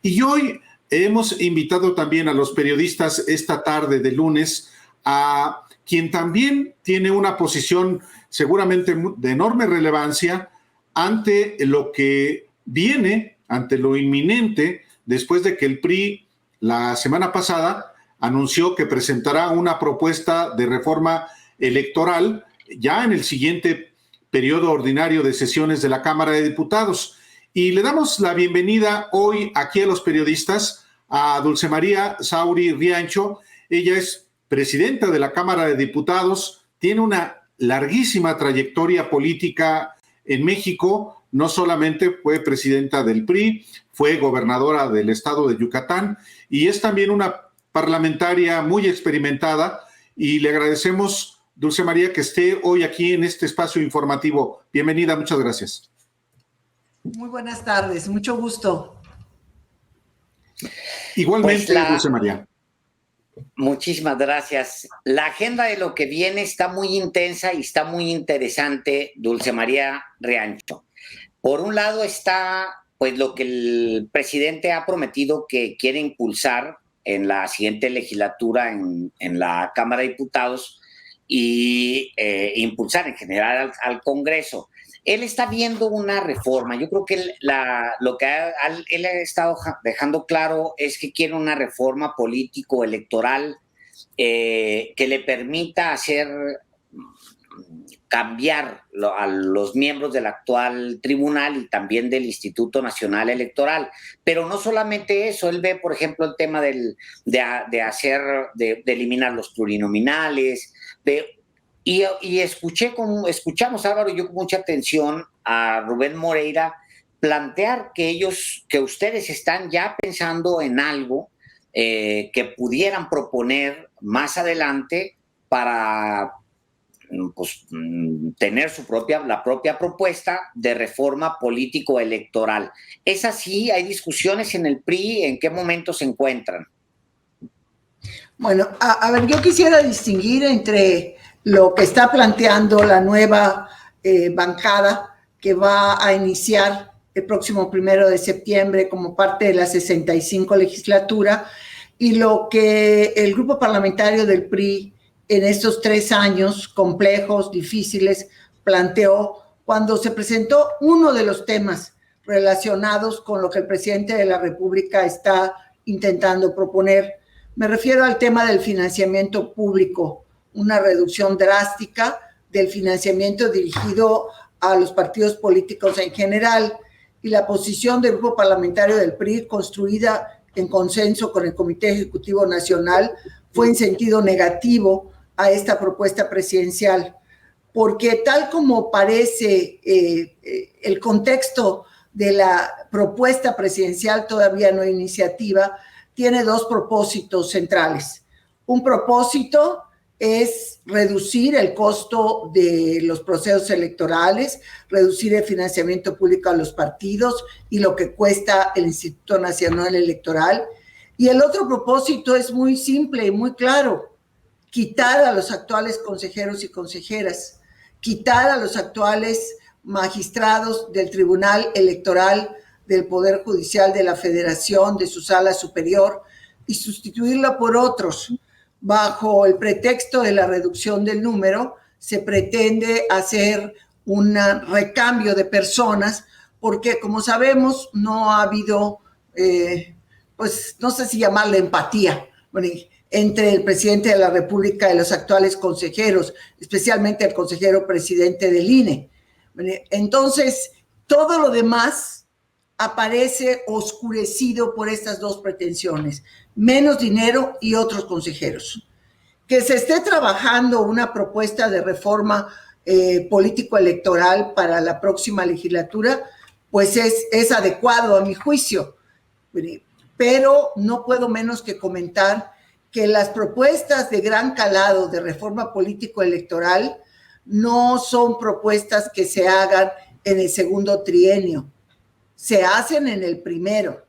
Y hoy hemos invitado también a los periodistas esta tarde de lunes a quien también tiene una posición seguramente de enorme relevancia ante lo que viene, ante lo inminente, después de que el PRI la semana pasada anunció que presentará una propuesta de reforma electoral ya en el siguiente periodo ordinario de sesiones de la Cámara de Diputados. Y le damos la bienvenida hoy aquí a los periodistas a Dulce María Sauri Riancho. Ella es presidenta de la Cámara de Diputados, tiene una larguísima trayectoria política en México, no solamente fue presidenta del PRI, fue gobernadora del estado de Yucatán y es también una parlamentaria muy experimentada, y le agradecemos, Dulce María, que esté hoy aquí en este espacio informativo. Bienvenida, muchas gracias. Muy buenas tardes, mucho gusto. Igualmente, pues Dulce María. Muchísimas gracias. La agenda de lo que viene está muy intensa y está muy interesante, Dulce María Riancho. Por un lado está pues lo que el presidente ha prometido que quiere impulsar en la siguiente legislatura en la Cámara de Diputados y impulsar en general al Congreso. Él está viendo una reforma. Yo creo que lo que él ha estado dejando claro es que quiere una reforma político-electoral que le permita cambiar a los miembros del actual tribunal y también del Instituto Nacional Electoral. Pero no solamente eso, él ve, por ejemplo, el tema de eliminar los plurinominales, y escuchamos, Álvaro y yo, con mucha atención a Rubén Moreira plantear que ustedes están ya pensando en algo que pudieran proponer más adelante para pues, tener la propia propuesta de reforma político-electoral. ¿Es así? ¿Hay discusiones en el PRI? ¿En qué momento se encuentran? Bueno, a ver, yo quisiera distinguir entre lo que está planteando la nueva bancada que va a iniciar el próximo 1 de septiembre como parte de la 65 legislatura y lo que el grupo parlamentario del PRI en estos 3 años complejos, difíciles, planteó cuando se presentó uno de los temas relacionados con lo que el presidente de la República está intentando proponer. Me refiero al tema del financiamiento público, una reducción drástica del financiamiento dirigido a los partidos políticos en general, y la posición del grupo parlamentario del PRI, construida en consenso con el Comité Ejecutivo Nacional, fue en sentido negativo a esta propuesta presidencial, porque tal como parece el contexto de la propuesta presidencial, todavía no iniciativa, tiene 2 propósitos centrales. Un propósito es reducir el costo de los procesos electorales, reducir el financiamiento público a los partidos y lo que cuesta el Instituto Nacional Electoral. Y el otro propósito es muy simple y muy claro: quitar a los actuales consejeros y consejeras, quitar a los actuales magistrados del Tribunal Electoral, del Poder Judicial de la Federación, de su sala superior, y sustituirlo por otros. Bajo el pretexto de la reducción del número, se pretende hacer un recambio de personas, porque, como sabemos, no ha habido, pues no sé si llamarle empatía, entre el presidente de la República y los actuales consejeros, especialmente el consejero presidente del INE. Entonces, todo lo demás aparece oscurecido por estas 2 pretensiones: menos dinero y otros consejeros. Que se esté trabajando una propuesta de reforma político-electoral para la próxima legislatura, pues es adecuado a mi juicio, pero no puedo menos que comentar que las propuestas de gran calado de reforma político-electoral no son propuestas que se hagan en el segundo trienio, se hacen en el primero,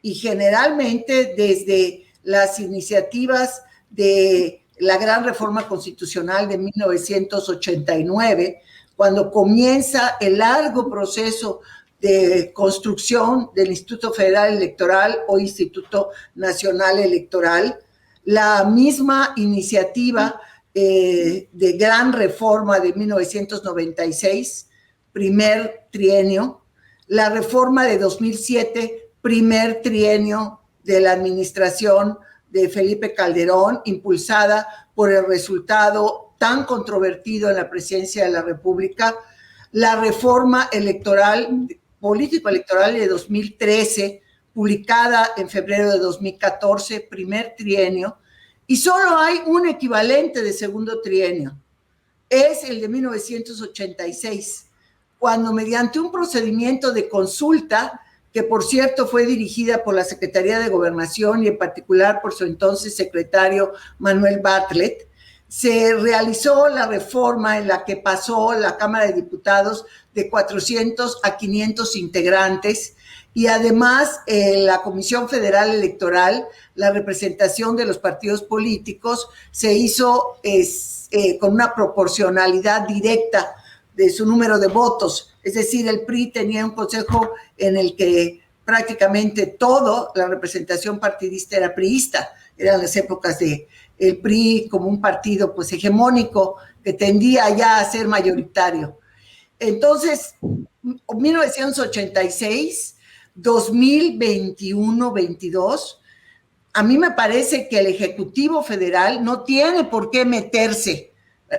y generalmente desde las iniciativas de la gran reforma constitucional de 1989, cuando comienza el largo proceso de construcción del Instituto Federal Electoral o Instituto Nacional Electoral, la misma iniciativa de gran reforma de 1996, primer trienio, la reforma de 2007, primer trienio de la administración de Felipe Calderón, impulsada por el resultado tan controvertido en la presidencia de la República, la reforma electoral, político-electoral de 2013, publicada en febrero de 2014, primer trienio, y solo hay un equivalente de segundo trienio, es el de 1986, cuando mediante un procedimiento de consulta, que por cierto fue dirigida por la Secretaría de Gobernación y en particular por su entonces secretario Manuel Bartlett, se realizó la reforma en la que pasó la Cámara de Diputados de 400 a 500 integrantes y además la Comisión Federal Electoral, la representación de los partidos políticos, se hizo con una proporcionalidad directa de su número de votos. Es decir, el PRI tenía un consejo en el que prácticamente toda la representación partidista era priista. Eran las épocas de el PRI como un partido pues hegemónico que tendía ya a ser mayoritario. Entonces, 1986, 2021-22, a mí me parece que el Ejecutivo Federal no tiene por qué meterse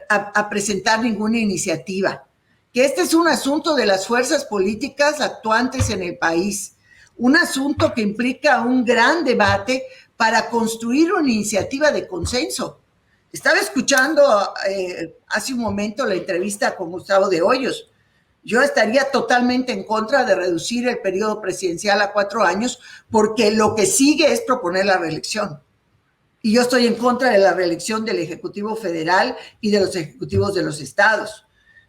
a presentar ninguna iniciativa, que este es un asunto de las fuerzas políticas actuantes en el país, un asunto que implica un gran debate para construir una iniciativa de consenso. Estaba escuchando hace un momento la entrevista con Gustavo de Hoyos. Yo estaría totalmente en contra de reducir el periodo presidencial a 4 años porque lo que sigue es proponer la reelección. Y yo estoy en contra de la reelección del Ejecutivo Federal y de los ejecutivos de los estados.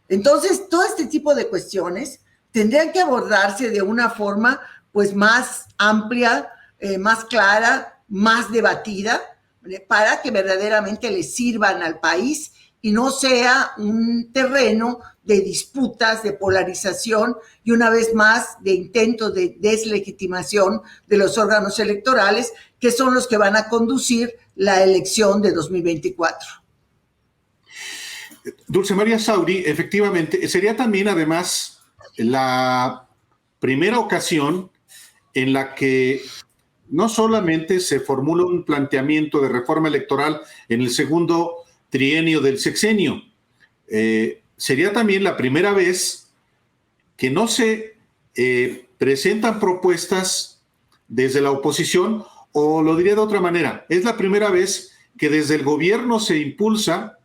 Entonces, todo este tipo de cuestiones tendrían que abordarse de una forma pues más amplia, más clara, más debatida, para que verdaderamente le sirvan al país y no sea un terreno de disputas, de polarización y una vez más de intentos de deslegitimación de los órganos electorales que son los que van a conducir la elección de 2024. Dulce María Sauri, efectivamente, sería también además la primera ocasión en la que no solamente se formula un planteamiento de reforma electoral en el segundo trienio del sexenio, sería también la primera vez que no se presentan propuestas desde la oposición, o lo diré de otra manera, es la primera vez que desde el gobierno se impulsa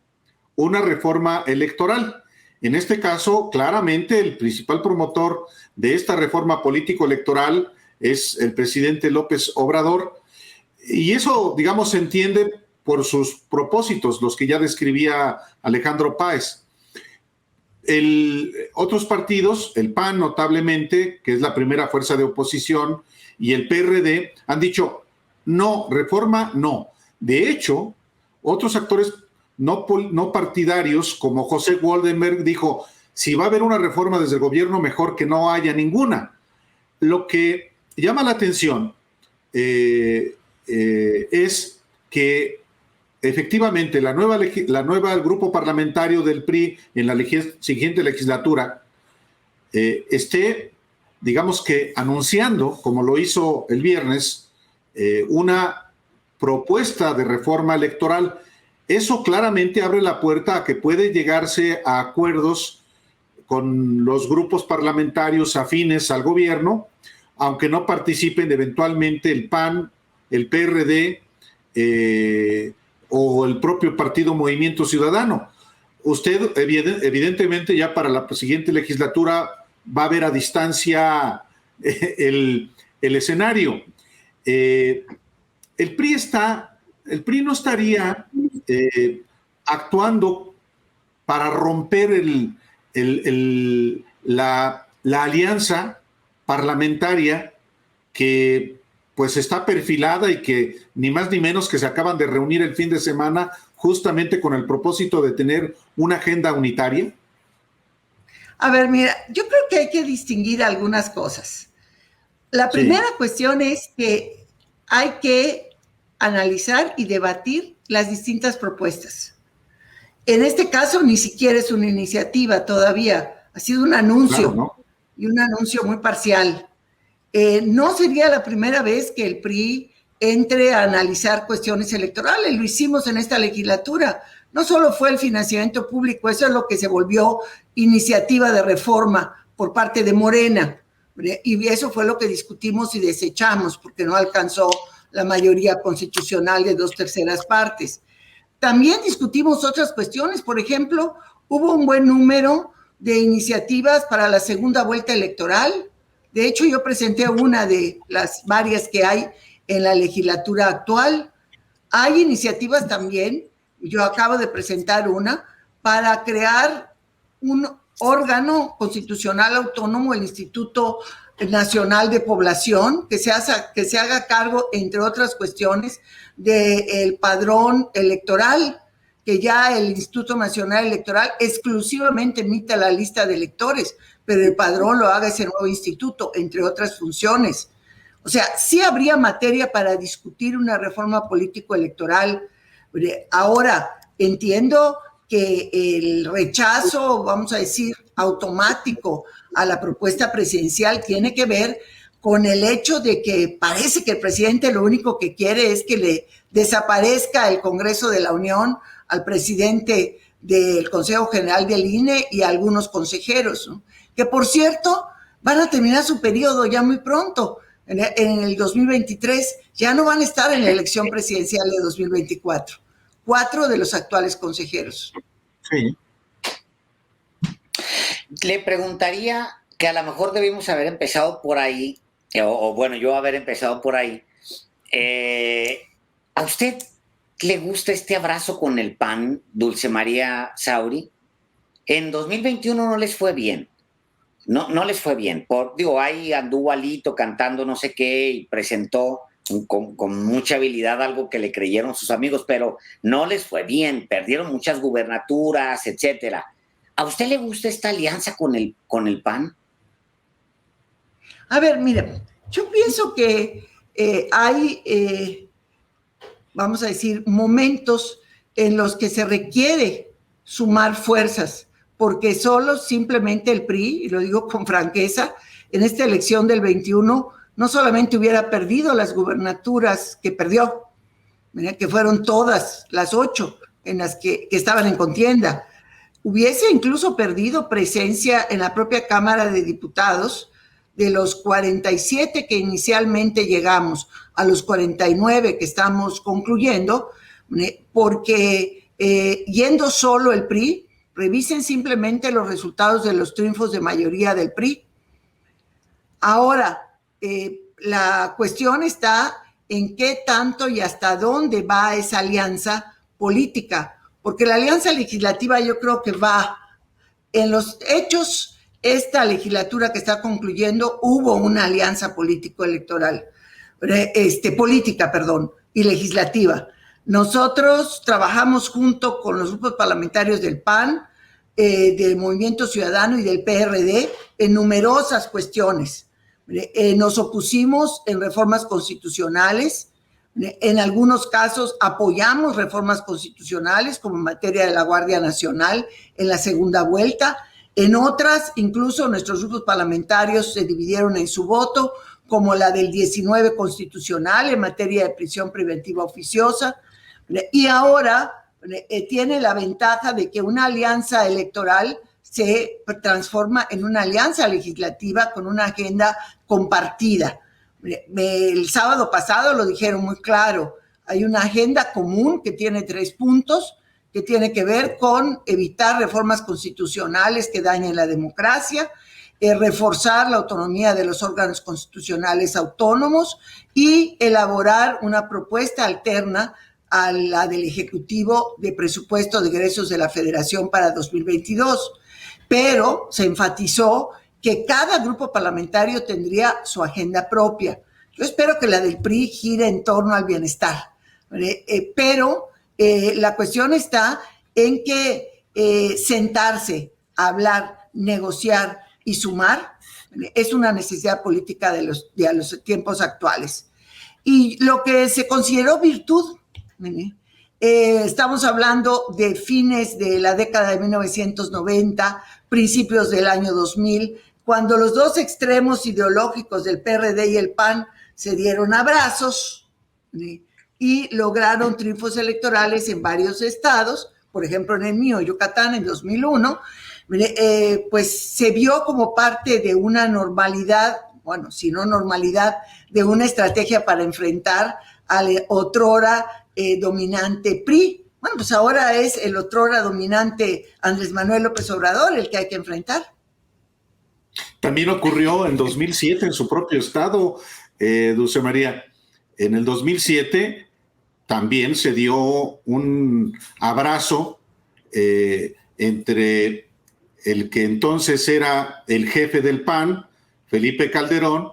una reforma electoral. En este caso, claramente el principal promotor de esta reforma político-electoral es el presidente López Obrador, y eso, digamos, se entiende por sus propósitos, los que ya describía Alejandro Páez. Otros partidos, el PAN notablemente, que es la primera fuerza de oposición, y el PRD, han dicho, no, reforma no. De hecho, otros actores no partidarios, como José Woldenberg, dijo, si va a haber una reforma desde el gobierno, mejor que no haya ninguna. Lo que llama la atención es que efectivamente el nuevo grupo parlamentario del PRI en la siguiente legislatura esté, digamos que anunciando, como lo hizo el viernes, una propuesta de reforma electoral. Eso claramente abre la puerta a que puede llegarse a acuerdos con los grupos parlamentarios afines al gobierno, aunque no participen eventualmente el PAN, el PRD o el propio partido Movimiento Ciudadano. Usted, evidentemente, ya para la siguiente legislatura va a ver a distancia el escenario. El PRI no estaría actuando para romper la alianza parlamentaria que pues está perfilada y que ni más ni menos que se acaban de reunir el fin de semana justamente con el propósito de tener una agenda unitaria. A ver, mira, yo creo que hay que distinguir algunas cosas. La primera cuestión es que hay que analizar y debatir las distintas propuestas. En este caso, ni siquiera es una iniciativa todavía, ha sido un anuncio, claro, ¿no? Y un anuncio muy parcial. No sería la primera vez que el PRI entre a analizar cuestiones electorales, lo hicimos en esta legislatura. No solo fue el financiamiento público, eso es lo que se volvió iniciativa de reforma por parte de Morena, y eso fue lo que discutimos y desechamos porque no alcanzó la mayoría constitucional de 2/3 partes. También discutimos otras cuestiones, por ejemplo, hubo un buen número de iniciativas para la segunda vuelta electoral. De hecho, yo presenté una de las varias que hay en la legislatura actual. Hay iniciativas también, yo acabo de presentar una, para crear un órgano constitucional autónomo, el Instituto Nacional de Población, que se haga cargo, entre otras cuestiones, del padrón electoral, que ya el Instituto Nacional Electoral exclusivamente emita la lista de electores, pero el padrón lo haga ese nuevo instituto, entre otras funciones. O sea, sí habría materia para discutir una reforma político-electoral. Ahora, entiendo que el rechazo, vamos a decir, automático a la propuesta presidencial tiene que ver con el hecho de que parece que el presidente lo único que quiere es que le desaparezca el Congreso de la Unión al presidente del Consejo General del INE y a algunos consejeros, ¿no? Que por cierto van a terminar su periodo ya muy pronto, en el 2023, ya no van a estar en la elección presidencial de 2024, 4 de los actuales consejeros. Sí. Le preguntaría que a lo mejor debimos haber empezado por ahí, o bueno, yo haber empezado por ahí. ¿A usted le gusta este abrazo con el PAN, Dulce María Sauri? En 2021 no les fue bien. No les fue bien. Ahí anduvo Alito cantando no sé qué y presentó con mucha habilidad algo que le creyeron sus amigos, pero no les fue bien. Perdieron muchas gubernaturas, etcétera. ¿A usted le gusta esta alianza con el PAN? A ver, mira, yo pienso que hay, vamos a decir, momentos en los que se requiere sumar fuerzas, porque solo simplemente el PRI, y lo digo con franqueza, en esta elección del 21 no solamente hubiera perdido las gubernaturas que perdió, que fueron todas las 8 en las que estaban en contienda, hubiese incluso perdido presencia en la propia Cámara de Diputados. De los 47 que inicialmente llegamos a los 49 que estamos concluyendo, porque yendo solo el PRI, revisen simplemente los resultados de los triunfos de mayoría del PRI. Ahora, la cuestión está en qué tanto y hasta dónde va esa alianza política, porque la alianza legislativa yo creo que va en los hechos. Esta legislatura que está concluyendo hubo una alianza político-electoral, política, y legislativa. Nosotros trabajamos junto con los grupos parlamentarios del PAN, del Movimiento Ciudadano y del PRD en numerosas cuestiones. Nos opusimos en reformas constitucionales, en algunos casos apoyamos reformas constitucionales como en materia de la Guardia Nacional en la segunda vuelta. En otras, incluso nuestros grupos parlamentarios se dividieron en su voto, como la del 19 constitucional en materia de prisión preventiva oficiosa. Y ahora tiene la ventaja de que una alianza electoral se transforma en una alianza legislativa con una agenda compartida. El sábado pasado lo dijeron muy claro, hay una agenda común que tiene 3 puntos, que tiene que ver con evitar reformas constitucionales que dañen la democracia, reforzar la autonomía de los órganos constitucionales autónomos y elaborar una propuesta alterna a la del Ejecutivo de presupuesto de egresos de la Federación para 2022. Pero se enfatizó que cada grupo parlamentario tendría su agenda propia. Yo espero que la del PRI gire en torno al bienestar, pero la cuestión está en que sentarse a hablar negociar y sumar, es una necesidad política de los tiempos actuales. Y lo que se consideró virtud, estamos hablando de fines de la década de 1990, principios del año 2000, cuando los dos extremos ideológicos del PRD y el PAN se dieron abrazos y lograron triunfos electorales en varios estados, por ejemplo en el mío, Yucatán, en 2001, pues se vio como parte de una normalidad, bueno, si no normalidad, de una estrategia para enfrentar al otrora dominante PRI. Bueno, pues ahora es el otrora dominante Andrés Manuel López Obrador el que hay que enfrentar. También ocurrió en 2007 en su propio estado, Dulce María. En el 2007 también se dio un abrazo entre el que entonces era el jefe del PAN, Felipe Calderón,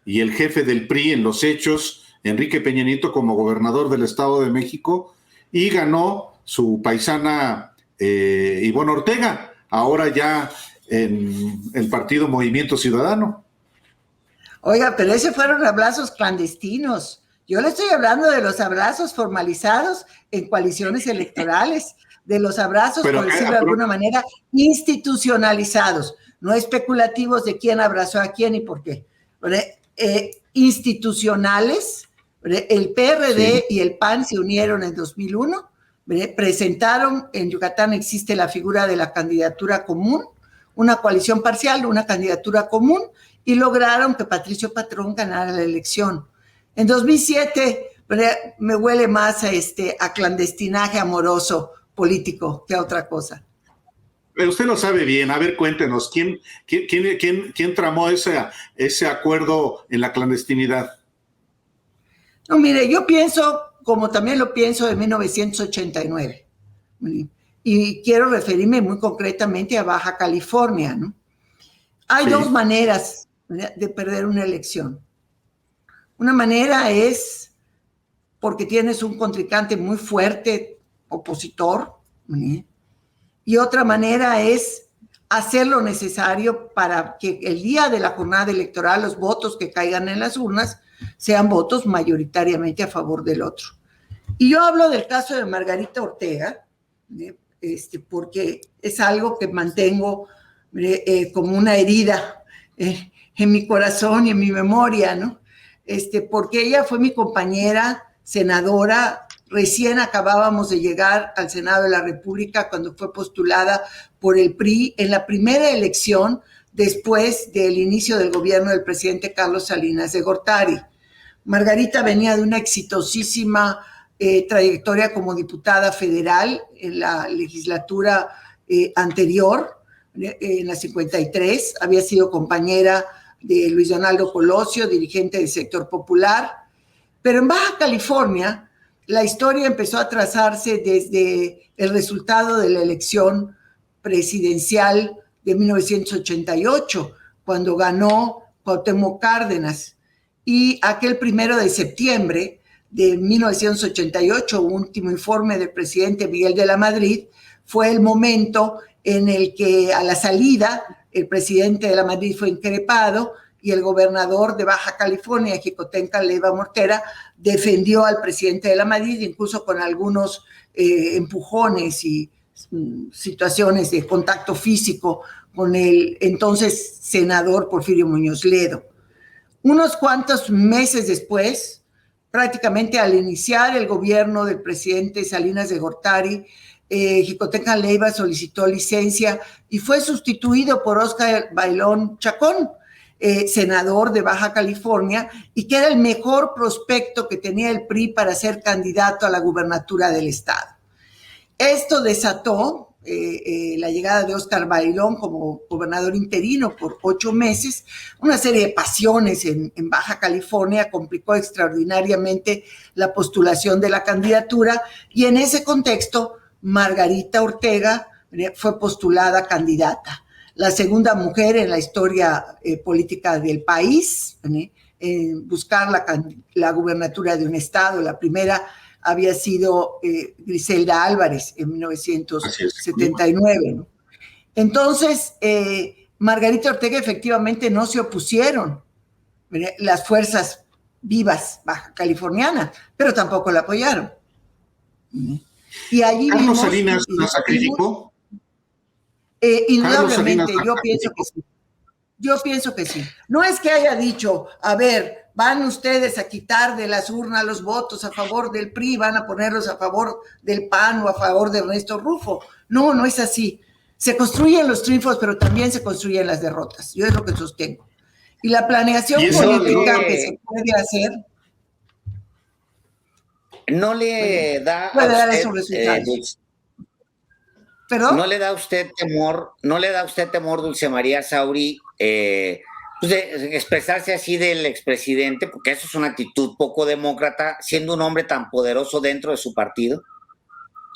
y el jefe del PRI en los hechos, Enrique Peña Nieto, como gobernador del Estado de México, y ganó su paisana Ivonne Ortega, ahora ya en el partido Movimiento Ciudadano. Oiga, pero esos fueron abrazos clandestinos. Yo le estoy hablando de los abrazos formalizados en coaliciones electorales, de los abrazos, por decirlo de alguna manera, institucionalizados, no especulativos de quién abrazó a quién y por qué. Institucionales, el PRD y el PAN se unieron en 2001, presentaron, en Yucatán existe la figura de la candidatura común, una coalición parcial, una candidatura común, y lograron que Patricio Patrón ganara la elección. En 2007 me huele más a clandestinaje amoroso político que a otra cosa. Pero usted lo sabe bien. A ver, cuéntenos, ¿quién tramó ese acuerdo en la clandestinidad? No, mire, yo pienso, como también lo pienso, de 1989. Y quiero referirme muy concretamente a Baja California, ¿no? Hay dos maneras de perder una elección. Una manera es porque tienes un contrincante muy fuerte, opositor, y otra manera es hacer lo necesario para que el día de la jornada electoral los votos que caigan en las urnas sean votos mayoritariamente a favor del otro. Y yo hablo del caso de Margarita Ortega, porque es algo que mantengo como una herida en mi corazón y en mi memoria, ¿no? Porque ella fue mi compañera senadora, recién acabábamos de llegar al Senado de la República cuando fue postulada por el PRI en la primera elección después del inicio del gobierno del presidente Carlos Salinas de Gortari. Margarita venía de una exitosísima trayectoria como diputada federal en la legislatura anterior, en la 53, había sido compañera de Luis Donaldo Colosio, dirigente del sector popular, pero en Baja California la historia empezó a trazarse desde el resultado de la elección presidencial de 1988, cuando ganó Cuauhtémoc Cárdenas, y aquel 1 de septiembre de 1988, último informe del presidente Miguel de la Madrid, fue el momento en el que a la salida el presidente de la Madrid fue increpado y el gobernador de Baja California, Xicoténcatl Leiva Mortera, defendió al presidente de la Madrid, incluso con algunos empujones y situaciones de contacto físico con el entonces senador Porfirio Muñoz Ledo. Unos cuantos meses después, prácticamente al iniciar el gobierno del presidente Salinas de Gortari, Xicoténcatl Leiva solicitó licencia y fue sustituido por Óscar Bailón Chacón, senador de Baja California, y que era el mejor prospecto que tenía el PRI para ser candidato a la gubernatura del estado. Esto desató la llegada de Óscar Bailón como gobernador interino por 8 meses, una serie de pasiones en Baja California, complicó extraordinariamente la postulación de la candidatura, y en ese contexto Margarita Ortega fue postulada candidata, la segunda mujer en la historia política del país en buscar la gubernatura de un estado. La primera había sido Griselda Álvarez en 1979, ¿no? Entonces, Margarita Ortega efectivamente no se opusieron las fuerzas vivas baja californianas, pero tampoco la apoyaron. Y allí ¿Carlos Salinas la sacrificó? Indudablemente, yo pienso que sí. Yo pienso que sí. No es que haya dicho, a ver, van ustedes a quitar de las urnas los votos a favor del PRI, van a ponerlos a favor del PAN o a favor de Ernesto Rufo. No, no es así. Se construyen los triunfos, pero también se construyen las derrotas. Yo es lo que sostengo. Y la planeación política que se puede hacer no le da puede dar esos resultados. ¿Perdón? ¿No le da a usted temor, Dulce María Sauri, de expresarse así del expresidente? Porque eso es una actitud poco demócrata, siendo un hombre tan poderoso dentro de su partido.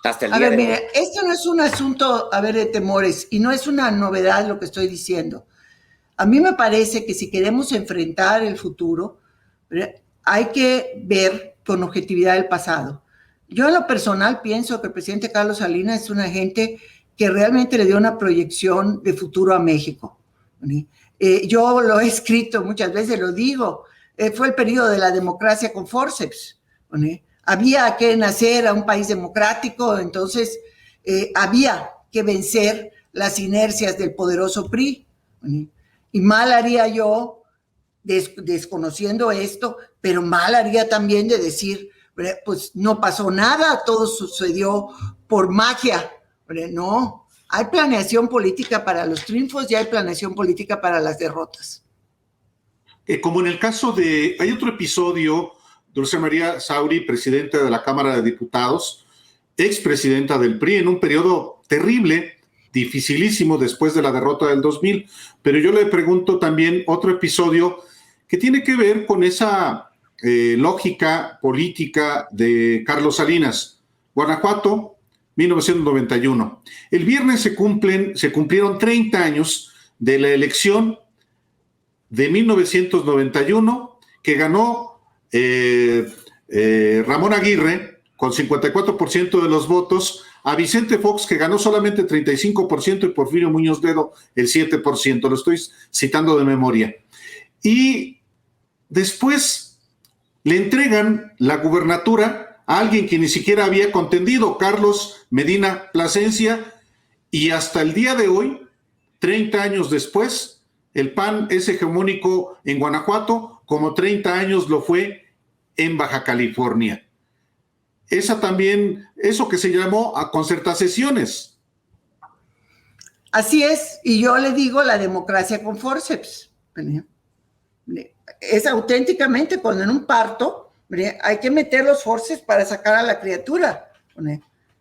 Hasta el día de hoy. Mire, esto no es un asunto, de temores, y no es una novedad lo que estoy diciendo. A mí me parece que si queremos enfrentar el futuro, hay que ver con objetividad el pasado. Yo en lo personal pienso que el presidente Carlos Salinas es una gente que realmente le dio una proyección de futuro a México. Yo lo he escrito muchas veces, lo digo, fue el periodo de la democracia con forceps. Había que nacer a un país democrático, entonces había que vencer las inercias del poderoso PRI. Y mal haría yo, desconociendo esto, pero mal haría también de decir, pues no pasó nada, todo sucedió por magia. No, hay planeación política para los triunfos y hay planeación política para las derrotas. Como en el caso hay otro episodio, Dulce María Sauri, presidenta de la Cámara de Diputados, expresidenta del PRI, en un periodo terrible, dificilísimo después de la derrota del 2000, pero yo le pregunto también otro episodio que tiene que ver con esa lógica política de Carlos Salinas. Guanajuato, 1991. El viernes se cumplieron 30 años de la elección de 1991 que ganó Ramón Aguirre con 54% de los votos, a Vicente Fox, que ganó solamente 35%, y Porfirio Muñoz Ledo el 7%. Lo estoy citando de memoria. Y después le entregan la gubernatura a alguien que ni siquiera había contendido, Carlos Medina Plasencia, y hasta el día de hoy, 30 años después, el PAN es hegemónico en Guanajuato, como 30 años lo fue en Baja California. Eso que se llamó a concertaciones. Así es, y yo le digo la democracia con forceps. Es auténticamente cuando en un parto hay que meter los forceps para sacar a la criatura.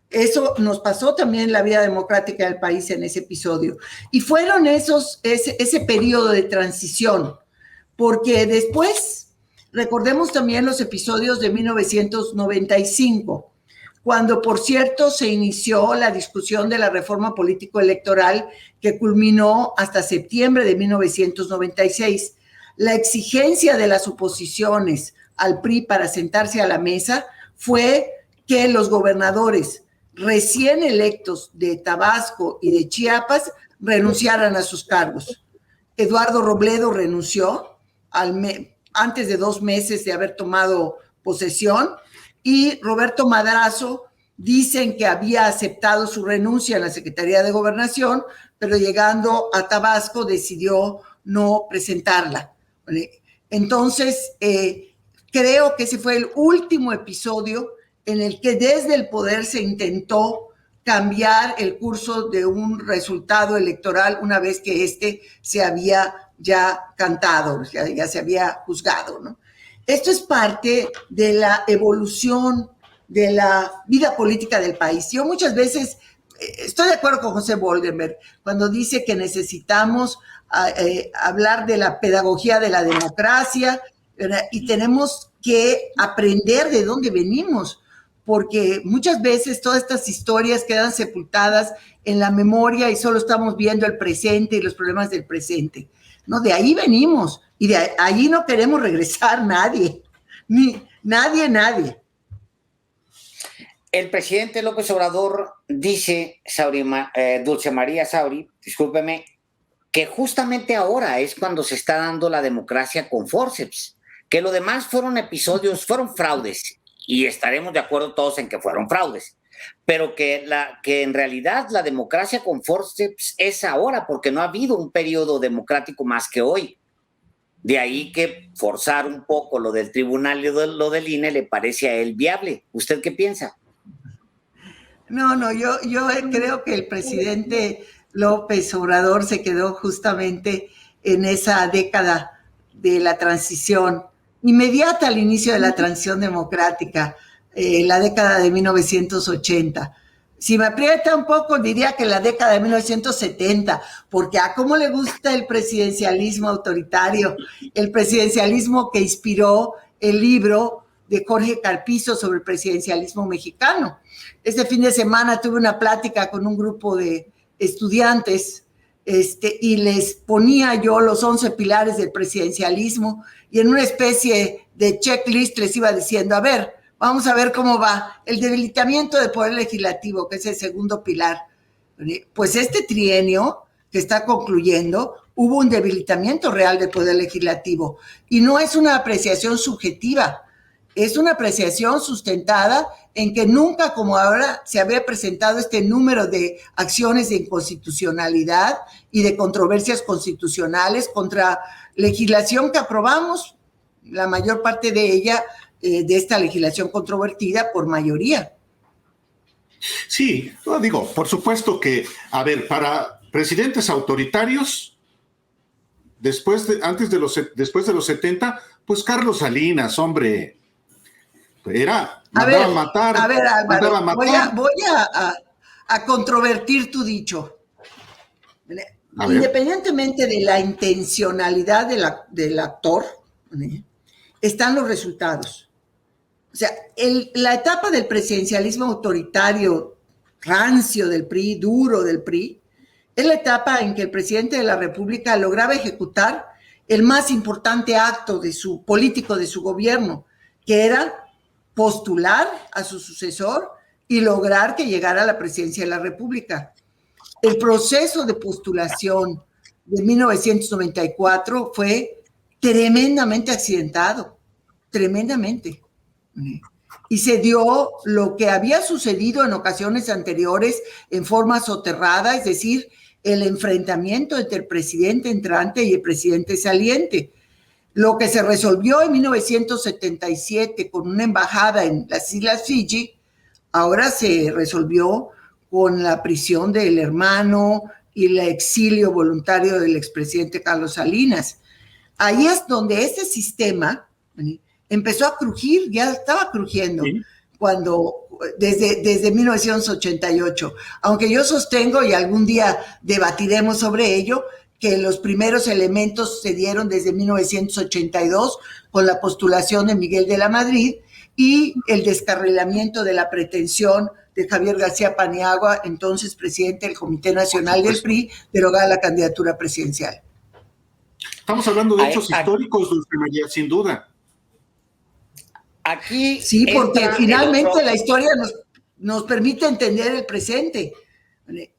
Eso nos pasó también en la vida democrática del país en ese episodio. Y fueron ese periodo de transición, porque después recordemos también los episodios de 1995, cuando, por cierto, se inició la discusión de la reforma político-electoral que culminó hasta septiembre de 1996. La exigencia de las oposiciones al PRI para sentarse a la mesa fue que los gobernadores recién electos de Tabasco y de Chiapas renunciaran a sus cargos. Eduardo Robledo renunció antes de 2 meses de haber tomado posesión, y Roberto Madrazo dicen que había aceptado su renuncia en la Secretaría de Gobernación, pero llegando a Tabasco decidió no presentarla. Entonces, creo que ese fue el último episodio en el que desde el poder se intentó cambiar el curso de un resultado electoral una vez que se había ya cantado, ya se había juzgado, ¿no? Esto es parte de la evolución de la vida política del país. Yo muchas veces estoy de acuerdo con José Boldenberg cuando dice que necesitamos hablar de la pedagogía de la democracia, ¿verdad? Y tenemos que aprender de dónde venimos, porque muchas veces todas estas historias quedan sepultadas en la memoria y solo estamos viendo el presente y los problemas del presente. No, de ahí venimos y de ahí no queremos regresar nadie, nadie. El presidente López Obrador dice, Dulce María Sauri, discúlpeme, que justamente ahora es cuando se está dando la democracia con forceps, que lo demás fueron episodios, fueron fraudes, y estaremos de acuerdo todos en que fueron fraudes, pero que en realidad la democracia con forceps es ahora, porque no ha habido un periodo democrático más que hoy. De ahí que forzar un poco lo del tribunal y lo del INE le parece a él viable. ¿Usted qué piensa? No, yo creo que el presidente López Obrador se quedó justamente en esa década de la transición, inmediata al inicio de la transición democrática, la década de 1980. Si me aprieta un poco, diría que la década de 1970, porque a cómo le gusta el presidencialismo autoritario, el presidencialismo que inspiró el libro de Jorge Carpizo sobre el presidencialismo mexicano. Este fin de semana tuve una plática con un grupo de estudiantes y les ponía yo los 11 pilares del presidencialismo y en una especie de checklist les iba diciendo, a ver, vamos a ver cómo va el debilitamiento del poder legislativo, que es el segundo pilar. Pues este trienio que está concluyendo, hubo un debilitamiento real del poder legislativo y no es una apreciación subjetiva, es una apreciación sustentada en que nunca como ahora se había presentado este número de acciones de inconstitucionalidad y de controversias constitucionales contra legislación que aprobamos, la mayor parte de ella, de esta legislación controvertida por mayoría. Sí, digo, por supuesto que, a ver, para presidentes autoritarios, después de los 70, pues Carlos Salinas, hombre, mandaba a matar. A ver, Álvaro, voy a controvertir tu dicho. Independientemente de la intencionalidad del actor, están los resultados. O sea, la etapa del presidencialismo autoritario, rancio del PRI, duro del PRI, es la etapa en que el presidente de la República lograba ejecutar el más importante acto político de su gobierno, que era postular a su sucesor y lograr que llegara a la presidencia de la República. El proceso de postulación de 1994 fue tremendamente accidentado, tremendamente. Y se dio lo que había sucedido en ocasiones anteriores en forma soterrada, es decir, el enfrentamiento entre el presidente entrante y el presidente saliente. Lo que se resolvió en 1977 con una embajada en las Islas Fiji, ahora se resolvió con la prisión del hermano y el exilio voluntario del expresidente Carlos Salinas. Ahí es donde ese sistema empezó a crujir, ya estaba crujiendo, ¿sí? Desde 1988. Aunque yo sostengo, y algún día debatiremos sobre ello, que los primeros elementos se dieron desde 1982 con la postulación de Miguel de la Madrid y el descarrilamiento de la pretensión de Javier García Paniagua, entonces presidente del Comité Nacional del PRI, derogar la candidatura presidencial. Estamos hablando de hechos históricos, Dulce María, sin duda. Aquí sí, porque finalmente la historia nos permite entender el presente.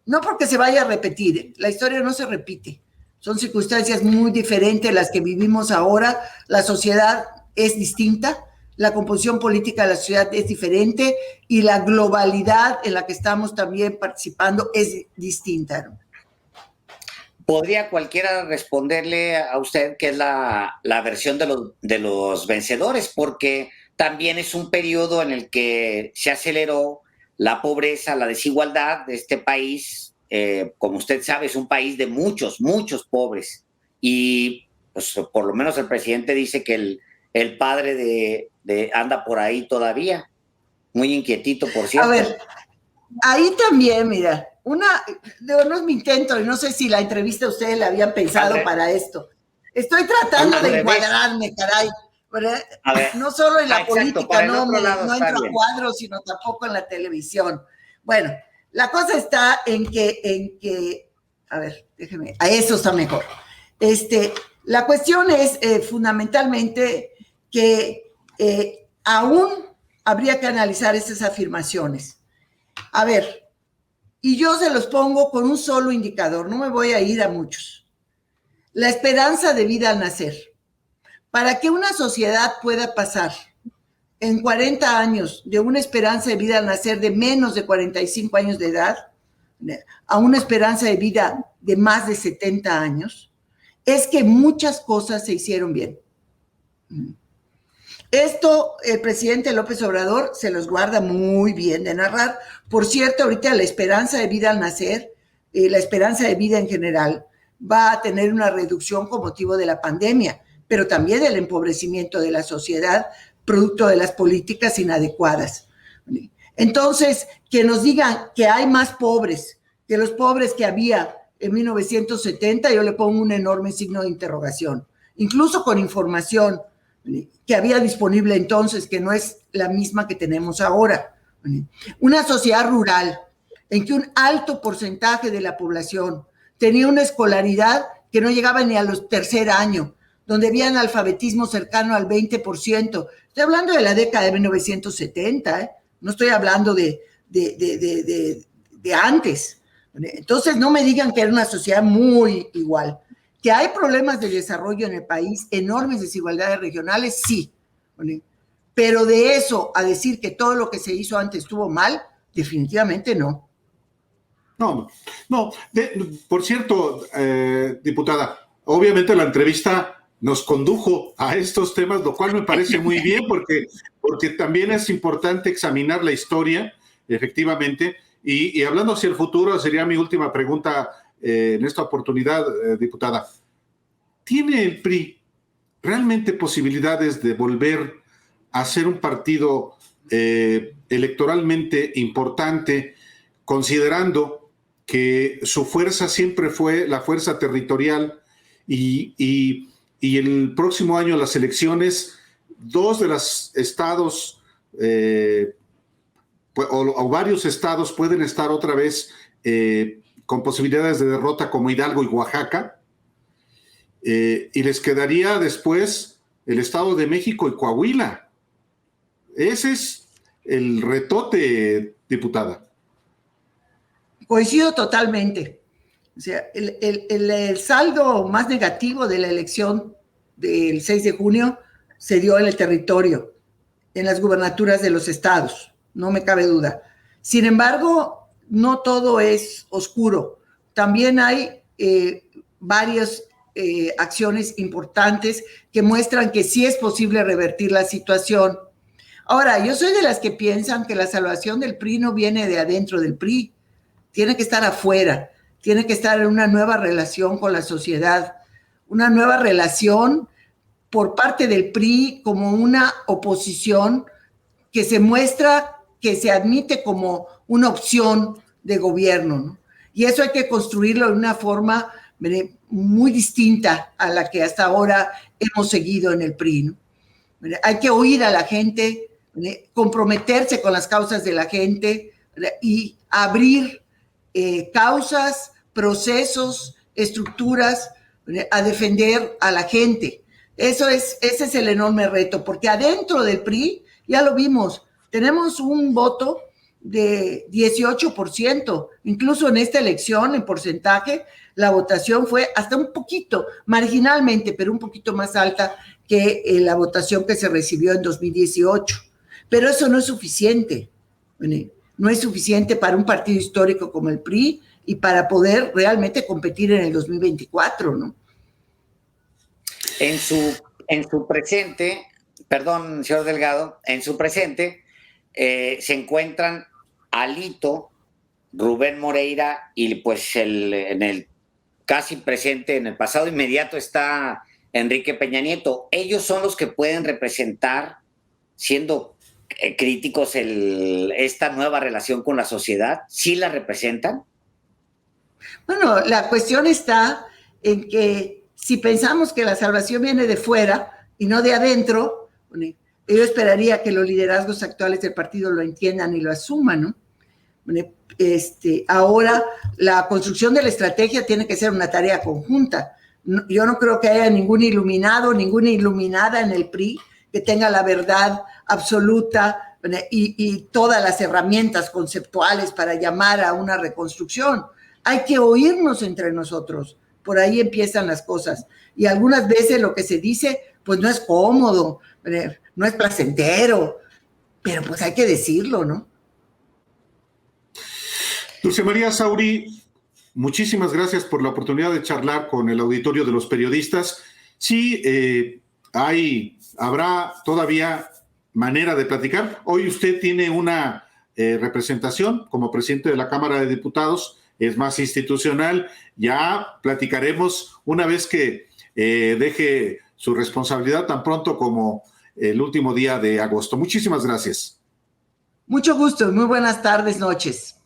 No porque se vaya a repetir, la historia no se repite. Son circunstancias muy diferentes las que vivimos ahora. La sociedad es distinta, la composición política de la sociedad es diferente y la globalidad en la que estamos también participando es distinta, ¿no? ¿Podría cualquiera responderle a usted que es la versión de los vencedores? Porque también es un periodo en el que se aceleró la pobreza, la desigualdad de este país. Como usted sabe, es un país de muchos, muchos pobres. Y pues, por lo menos el presidente dice que el padre anda por ahí todavía. Muy inquietito, por cierto. A ver, ahí también, mira, no es mi intento, y no sé si la entrevista ustedes la habían pensado para esto. Estoy tratando de encuadrarme, caray. No solo en la política, no entro a cuadros, sino tampoco en la televisión. Bueno, la cosa está en que a ver, déjeme, a eso está mejor. La cuestión es fundamentalmente que aún habría que analizar esas afirmaciones. A ver, y yo se los pongo con un solo indicador, no me voy a ir a muchos. La esperanza de vida al nacer. Para que una sociedad pueda pasar en 40 años de una esperanza de vida al nacer de menos de 45 años de edad a una esperanza de vida de más de 70 años, es que muchas cosas se hicieron bien. Esto el presidente López Obrador se los guarda muy bien de narrar. Por cierto, ahorita la esperanza de vida al nacer, la esperanza de vida en general, va a tener una reducción con motivo de la pandemia, pero también del empobrecimiento de la sociedad, producto de las políticas inadecuadas. Entonces, que nos digan que hay más pobres que los pobres que había en 1970, yo le pongo un enorme signo de interrogación, incluso con información que había disponible entonces, que no es la misma que tenemos ahora. Una sociedad rural en que un alto porcentaje de la población tenía una escolaridad que no llegaba ni a los tercer año, donde había analfabetismo cercano al 20%. Estoy hablando de la década de 1970, no estoy hablando de antes. Entonces, no me digan que era una sociedad muy igual. Que hay problemas de desarrollo en el país, enormes desigualdades regionales, sí. Pero de eso a decir que todo lo que se hizo antes estuvo mal, definitivamente no. No. Por cierto, diputada, obviamente la entrevista nos condujo a estos temas, lo cual me parece muy bien porque también es importante examinar la historia, efectivamente, y hablando hacia el futuro, sería mi última pregunta en esta oportunidad, diputada. ¿Tiene el PRI realmente posibilidades de volver a ser un partido electoralmente importante, considerando que su fuerza siempre fue la fuerza territorial y el próximo año las elecciones, dos de los estados o varios estados pueden estar otra vez con posibilidades de derrota como Hidalgo y Oaxaca, y les quedaría después el Estado de México y Coahuila? Ese es el retote, diputada. Coincido totalmente. O sea, el saldo más negativo de la elección del 6 de junio se dio en el territorio, en las gubernaturas de los estados, no me cabe duda. Sin embargo, no todo es oscuro. También hay varias acciones importantes que muestran que sí es posible revertir la situación. Ahora, yo soy de las que piensan que la salvación del PRI no viene de adentro del PRI, tiene que estar afuera, tiene que estar en una nueva relación con la sociedad, una nueva relación por parte del PRI como una oposición que se muestra, que se admite como una opción de gobierno, ¿no? Y eso hay que construirlo de una forma muy distinta a la que hasta ahora hemos seguido en el PRI, ¿no? Hay que oír a la gente, comprometerse con las causas de la gente y abrir causas, procesos, estructuras a defender a la gente. Ese es el enorme reto, porque adentro del PRI, ya lo vimos, tenemos un voto de 18%, incluso en esta elección, en porcentaje, la votación fue hasta un poquito, marginalmente, pero un poquito más alta que la votación que se recibió en 2018. Pero eso no es suficiente, no es suficiente para un partido histórico como el PRI y para poder realmente competir en el 2024, ¿no? En su presente, perdón, señor Delgado, en su presente se encuentran Alito, Rubén Moreira y pues en el casi presente, en el pasado inmediato está Enrique Peña Nieto. Ellos son los que pueden representar, siendo críticos, esta nueva relación con la sociedad. ¿Sí la representan? Bueno, la cuestión está en que si pensamos que la salvación viene de fuera y no de adentro, yo esperaría que los liderazgos actuales del partido lo entiendan y lo asuman, ¿no? Ahora la construcción de la estrategia tiene que ser una tarea conjunta. Yo no creo que haya ningún iluminado, ninguna iluminada en el PRI que tenga la verdad absoluta y todas las herramientas conceptuales para llamar a una reconstrucción. Hay que oírnos entre nosotros. Por ahí empiezan las cosas. Y algunas veces lo que se dice, pues no es cómodo, no es placentero, pero pues hay que decirlo, ¿no? Dulce María Sauri, muchísimas gracias por la oportunidad de charlar con el auditorio de los periodistas. Sí, habrá todavía manera de platicar. Hoy usted tiene una representación como presidente de la Cámara de Diputados, es más institucional. Ya platicaremos una vez que deje su responsabilidad tan pronto como el último día de agosto. Muchísimas gracias. Mucho gusto, muy buenas tardes, noches.